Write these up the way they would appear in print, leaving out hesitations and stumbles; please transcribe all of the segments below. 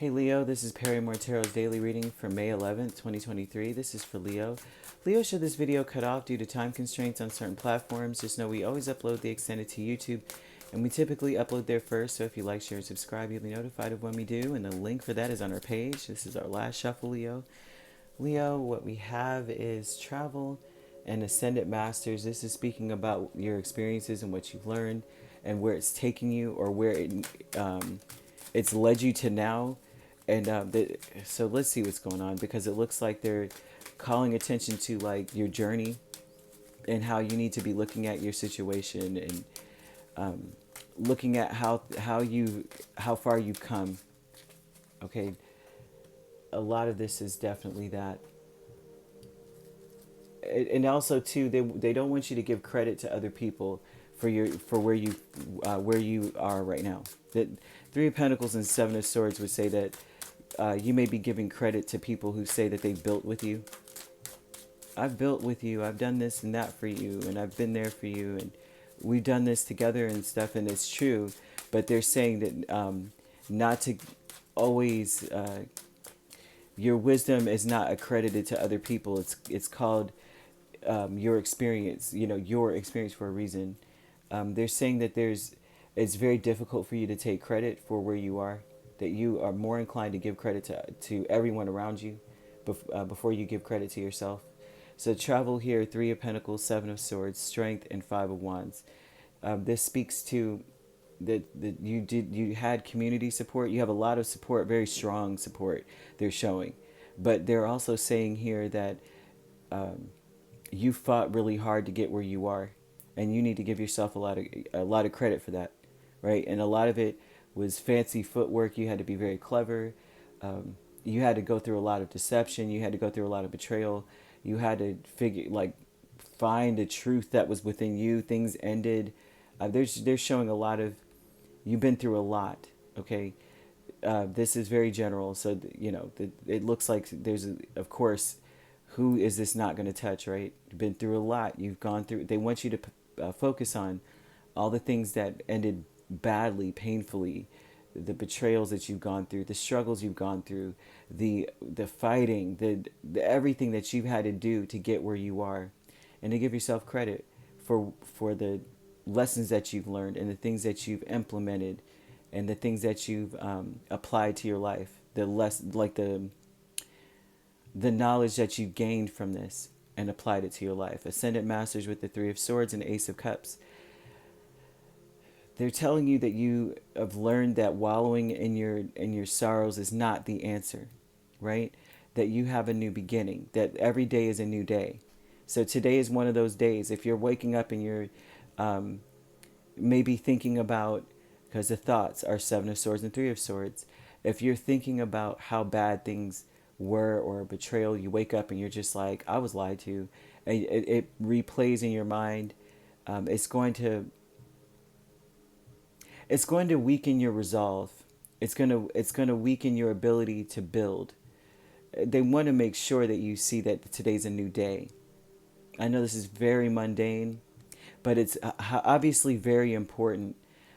Hey Leo, this is Perrymore Tarot's daily reading for May 11th, 2023. This is for Leo. Leo, should this video cut off due to time constraints on certain platforms, just know we always upload the extended to YouTube, and we typically upload there first, so if you like, share, and subscribe, you'll be notified of when we do, and the link for that is on our page. This is our last shuffle, Leo. Leo, what we have is travel and ascendant masters. This is speaking about your experiences and what you've learned and where it's taking you or where it's led you to now. And so let's see what's going on, because it looks like they're calling attention to like your journey and how you need to be looking at your situation and looking at how far you've come. Okay, a lot of this is definitely that. And also too, they don't want you to give credit to other people for where you are right now. That Three of Pentacles and Seven of Swords would say that you may be giving credit to people who say that they've built with you. I've built with you. I've done this and that for you, and I've been there for you, and we've done this together and stuff. And it's true, but they're saying that not to always. Your wisdom is not accredited to other people. It's called your experience. You know, your experience for a reason. They're saying that it's very difficult for you to take credit for where you are, that you are more inclined to give credit to everyone around you before you give credit to yourself. So travel here, Three of Pentacles, Seven of Swords, Strength, and Five of Wands. This speaks to that you had community support. You have a lot of support, very strong support they're showing. But they're also saying here that you fought really hard to get where you are, and you need to give yourself a lot of credit for that, right? And a lot of it was fancy footwork. You had to be very clever. You had to go through a lot of deception. You had to go through a lot of betrayal. You had to find the truth that was within you. Things ended. They're showing a lot of, you've been through a lot. Okay, this is very general. So it looks like of course, who is this not going to touch, right? You've been through a lot. You've gone through. They want you to focus on all the things that ended badly, painfully, the betrayals that you've gone through, the struggles you've gone through, the fighting, the everything that you've had to do to get where you are, and to give yourself credit for the lessons that you've learned and the things that you've implemented and the things that you've applied to your life, the knowledge that you gained from this and applied it to your life. Ascendant Masters with the Three of Swords and Ace of Cups. They're telling you that you have learned that wallowing in your sorrows is not the answer, right? That you have a new beginning, that every day is a new day. So today is one of those days. If you're waking up and you're maybe thinking about, because the thoughts are Seven of Swords and Three of Swords, if you're thinking about how bad things were or betrayal, you wake up and you're just like, I was lied to, and it replays in your mind. It's going to weaken your resolve. It's going to weaken your ability to build. They want to make sure that you see that today's a new day. I know this is very mundane, but it's obviously very important.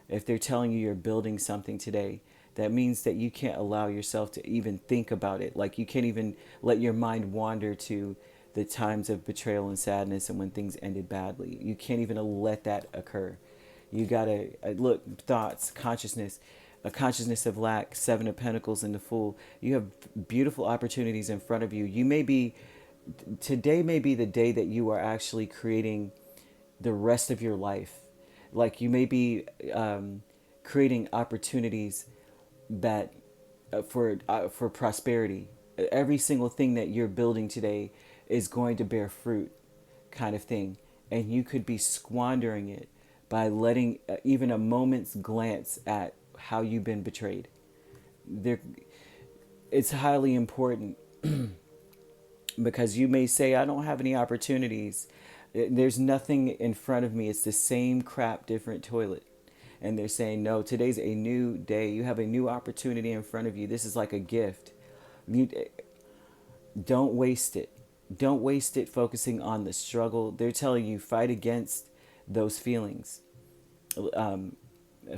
If they're telling you you're building something today, that means that you can't allow yourself to even think about it. Like, you can't even let your mind wander to the times of betrayal and sadness and when things ended badly. You can't even let that occur. You gotta look, thoughts, consciousness, a consciousness of lack, Seven of Pentacles and the Fool. You have beautiful opportunities in front of you. Today may be the day that you are actually creating the rest of your life. Like, you may be creating opportunities that for prosperity. Every single thing that you're building today is going to bear fruit, kind of thing, and you could be squandering it by letting even a moment's glance at how you've been betrayed. It's highly important because you may say, I don't have any opportunities. There's nothing in front of me. It's the same crap, different toilet. And they're saying, no, today's a new day. You have a new opportunity in front of you. This is like a gift. Don't waste it. Don't waste it focusing on the struggle. They're telling you, fight against those feelings.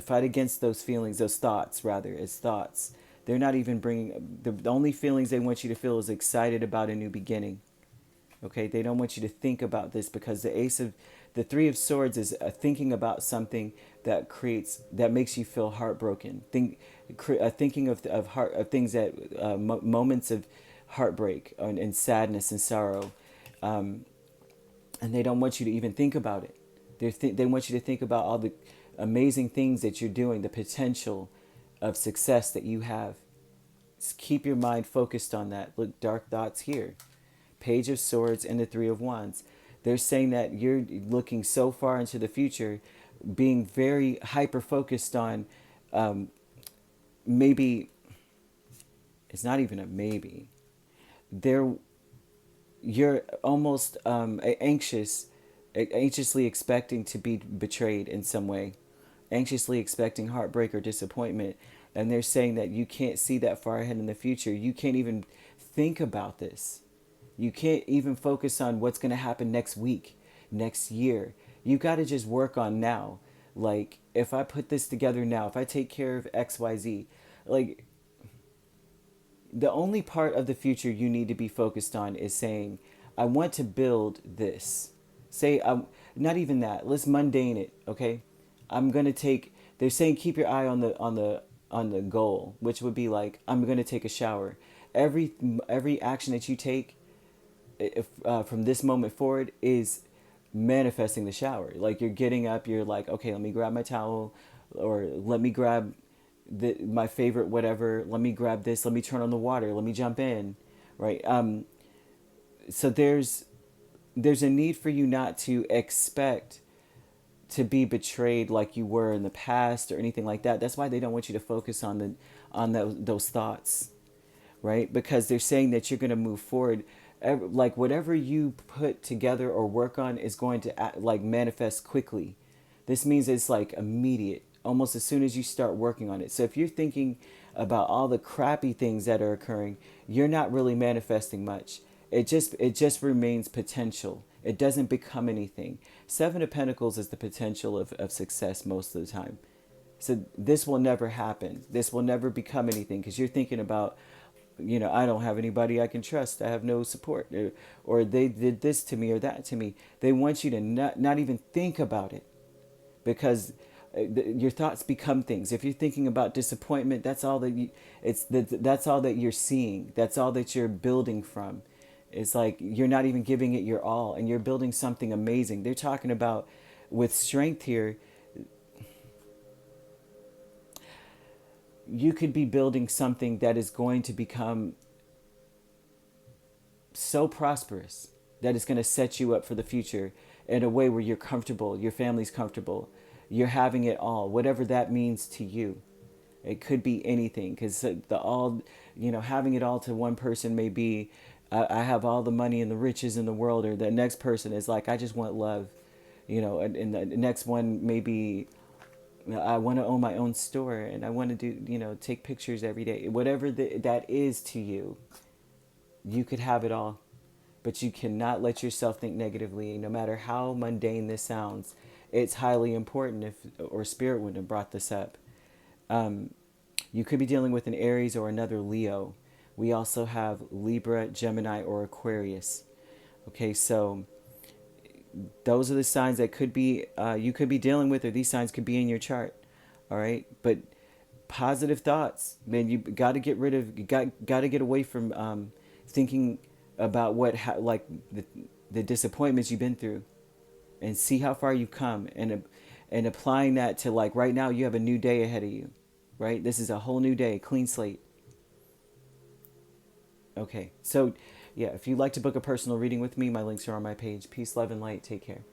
Fight against those feelings, those thoughts, rather, as thoughts They're not even bringing, the only feelings they want you to feel is excited about a new beginning. Okay, they don't want you to think about this, because the Three of Swords is thinking about something that makes you feel heartbroken. Thinking of things that moments of heartbreak and sadness and sorrow, and they don't want you to even think about it. They want you to think about all the amazing things that you're doing, the potential of success that you have. Just keep your mind focused on that. Look, dark thoughts here. Page of Swords and the Three of Wands. They're saying that you're looking so far into the future, being very hyper focused on, maybe, it's not even a maybe. You're almost anxiously expecting to be betrayed in some way, anxiously expecting heartbreak or disappointment. And they're saying that you can't see that far ahead in the future. You can't even think about this. You can't even focus on what's going to happen next week, next year. You got to just work on now. Like, if I put this together now, if I take care of XYZ, like, the only part of the future you need to be focused on is saying, I want to build this. Say, not even that. Let's mundane it, okay? I'm going to take, they're saying keep your eye on the goal, which would be like, I'm going to take a shower. Every action that you take, from this moment forward, is manifesting the shower. Like, you're getting up, you're like, okay, let me grab my towel, or let me grab my favorite whatever, let me grab this, let me turn on the water, let me jump in, right? So there's a need for you not to expect to be betrayed like you were in the past or anything like that. That's why they don't want you to focus on those thoughts, right? Because they're saying that you're going to move forward. Like, whatever you put together or work on is going to like manifest quickly. This means it's like immediate, almost as soon as you start working on it. So if you're thinking about all the crappy things that are occurring, you're not really manifesting much. It just remains potential. It doesn't become anything. Seven of Pentacles is the potential of success most of the time. So this will never happen. This will never become anything, because you're thinking about, I don't have anybody I can trust. I have no support, or they did this to me or that to me. They want you to not even think about it, because your thoughts become things. If you're thinking about disappointment, that's all that's all that you're seeing. That's all that you're building from. It's like you're not even giving it your all, and you're building something amazing. They're talking about, with strength here, you could be building something that is going to become so prosperous that it's going to set you up for the future in a way where you're comfortable, your family's comfortable, you're having it all, whatever that means to you. It could be anything, because having it all to one person may be, I have all the money and the riches in the world, or the next person is like, I just want love, and the next one may be, I want to own my own store, and I want to do, take pictures every day. Whatever that is to you, you could have it all, but you cannot let yourself think negatively. No matter how mundane this sounds, it's highly important. Or Spirit wouldn't have brought this up. You could be dealing with an Aries or another Leo. We also have Libra, Gemini, or Aquarius. Okay, so those are the signs that could be you could be dealing with, or these signs could be in your chart. All right, but positive thoughts, man. You got to get rid of. You got to get away from thinking about the disappointments you've been through, and see how far you've come, and applying that to, like, right now you have a new day ahead of you, right? This is a whole new day, clean slate. Okay, so yeah, if you'd like to book a personal reading with me, my links are on my page. Peace, love, and light. Take care.